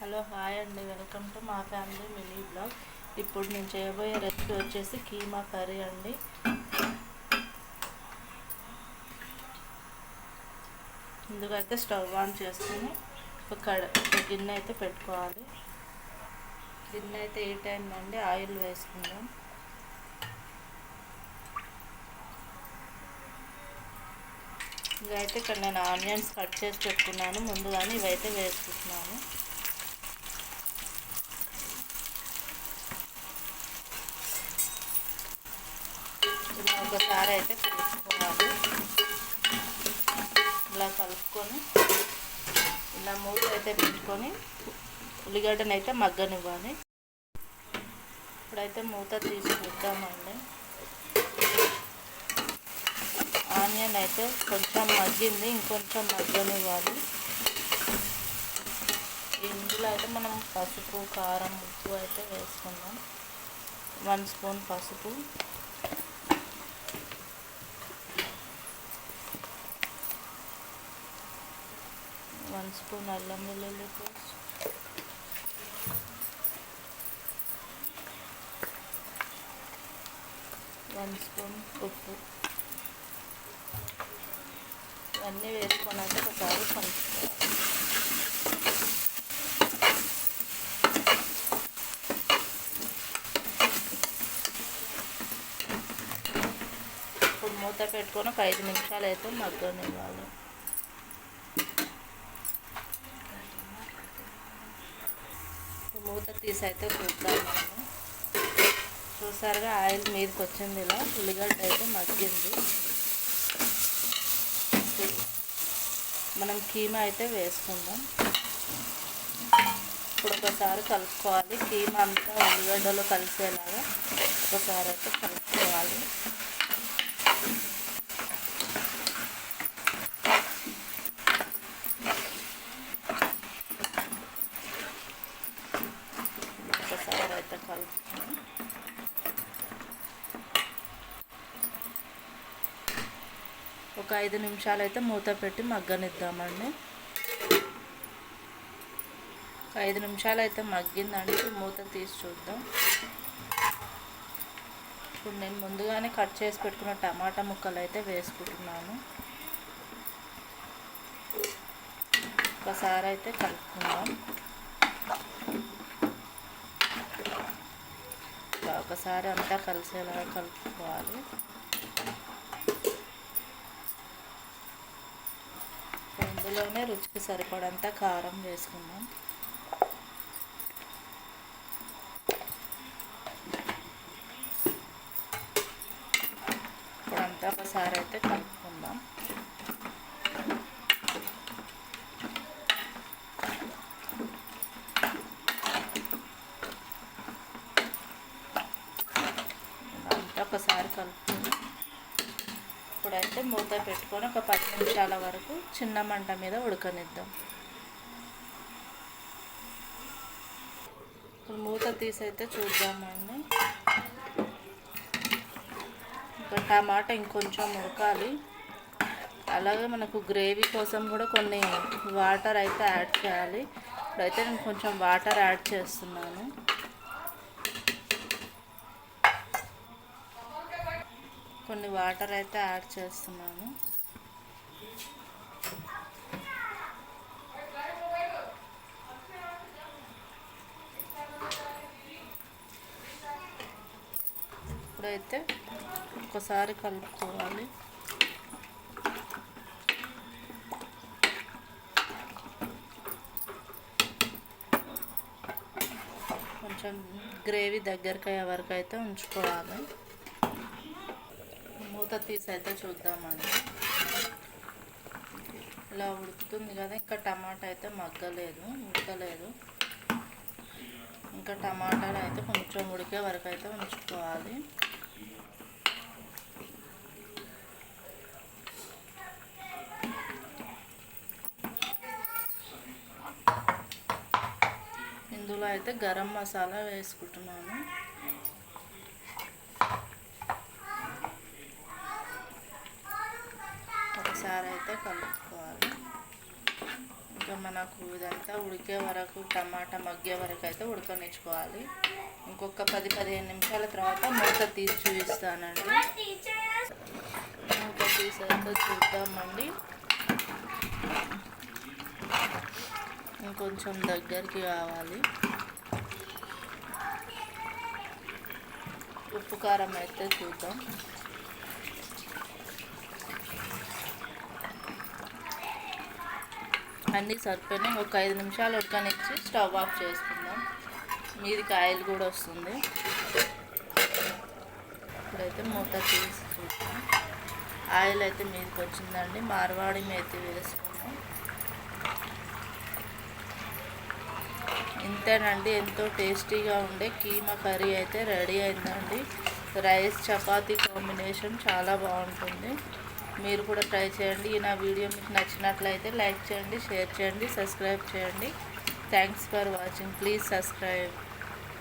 Hello hi అండి, welcome to మా family mini blog. ఇప్పుడు నేను చేయబోయే రెసిపీ వచ్చేసి కీమా కర్రీ అండి. ముందుగా స్టవ్ ఆన్ చేసుకుని ఒక గిన్నె అయితే పెట్టుకోవాలి. గిన్నె అయితే హీట్ అయిందండి, ఆయిల్ వేసుకుందాం. ఇవైతే ఇక్కడ నేను ఆనియన్స్ కట్ చేసి పెట్టుకున్నాను ముందుగానే, ఇవైతే వేసుకుంటున్నాను. ఇలా ఒకసారి అయితే కలుపుకోవాలి. ఇలా కలుపుకొని ఇలా మూత అయితే పెట్టుకొని ఉల్లిగడ్డను అయితే మగ్గనివ్వాలి. ఇప్పుడైతే మూత తీసి చూద్దామండి. ఆనియన్ అయితే కొంచెం మగ్గింది, ఇంకొంచెం మగ్గనివ్వాలి. ఇందులో అయితే మనం పసుపు, కారం, ఉప్పు అయితే వేసుకుందాం. 1 స్పూన్ పసుపు, 1 స్పూన్ అల్లం వెల్లుల్లి పేస్ట్, 1 స్పూన్ ఉప్పు. ఇవన్నీ వేసుకున్నాక ఒకసారి కలుపుకోవాలి. ఇప్పుడు మూత పెట్టుకొని ఒక 5 నిమిషాలు అయితే మగ్గనివ్వాలి. మూత తీసి అయితే చూద్దాము. చూసారుగా ఆయిల్ మీదకి వచ్చింది. ఇలా ఉల్లిగడ్డ అయితే మగ్గింది. మనం కీమా అయితే వేసుకుందాం. ఇప్పుడు ఒకసారి కలుపుకోవాలి. కీమా అంతా ఉల్లిగడ్డలో కలిసేలాగా ఒకసారి అయితే కలుపుకోవాలి. ఒకసారి అయితే కలుపుకొని ఒక 5 నిమిషాలు అయితే మూత పెట్టి మగ్గనిద్దామండి. 5 నిమిషాలు అయితే మగ్గిందండి. మూత తీసి చూద్దాం. ఇప్పుడు నేను ముందుగానే కట్ చేసి పెట్టుకున్న టమాటా ముక్కలు అయితే వేసుకుంటున్నాను. ఒకసారి అయితే కలుపుకుందాం. ఒకసారి అంతా కలిసేలాగా కలుపుకోవాలి. ఇందులోనే రుచికి సరిపడంత కారం వేసుకుందాం. ఇప్పుడంతా ఒకసారి అయితే కలుపుకుందాం. అంతా ఒకసారి కలుపుకుందాం. ఇప్పుడైతే మూత పెట్టుకొని ఒక 10 నిమిషాల వరకు చిన్న మంట మీద ఉడకనిద్దాం. ఇప్పుడు మూత తీసి అయితే చూద్దామండి. ఒక టమాటా ఇంకొంచెం ఉడకాలి. అలాగే మనకు గ్రేవీ కోసం కూడా కొన్ని వాటర్ అయితే యాడ్ చేయాలి. ఇప్పుడైతే నేను కొంచెం వాటర్ యాడ్ చేస్తున్నాను. కొన్ని వాటర్ అయితే యాడ్ చేస్తున్నాను. ఇప్పుడైతే ఒకసారి కలుపుకోవాలి. కొంచెం గ్రేవీ దగ్గరికి అయ్యే వరకు అయితే ఉంచుకోవాలి. మూత తీసి అయితే చూద్దామండి. ఇలా ఉడుకుతుంది కదా, ఇంకా టమాటా అయితే ఉడకలేదు. ఇంకా టమాటాలు అయితే కొంచెం ఉడికే వరకు అయితే ఉంచుకోవాలి. ఇందులో అయితే గరం మసాలా వేసుకుంటున్నాను. ఒకసారి అయితే కలుపుకోవాలి. ఇక మనకు ఇదంతా ఉడికే వరకు, టమాటా మగ్గే వరకు అయితే ఉడకనిచ్చుకోవాలి. ఇంకొక 10-15 నిమిషాల తర్వాత మూత తీసి చూపిస్తానండి. మూత తీసాక చూద్దామండి. ఇంకొంచెం దగ్గరికి కావాలి. ఉప్పు కారం అయితే చూద్దాం. అన్నీ సరిపోయినాయి. ఒక 5 నిమిషాలు ఉడకనిచ్చి స్టవ్ ఆఫ్ చేసుకుందాం. మీదికి ఆయిల్ కూడా వస్తుంది. ఇప్పుడైతే మూత తీసి చూద్దాం. ఆయిల్ అయితే మీదికి వచ్చిందండి. మార్వాడి మేతి వేసుకుందాం. ఇంతేనండి, ఎంతో టేస్టీగా ఉండే కీమా కర్రీ అయితే రెడీ అయిందండి. రైస్ చపాతీ కాంబినేషన్ చాలా బాగుంటుంది. మీరు కూడా ట్రై చేయండి. నా వీడియో మీకు నచ్చినట్లయితే లైక్ చేయండి, షేర్ చేయండి, సబ్స్క్రైబ్ చేయండి. Thanks for watching. Please subscribe.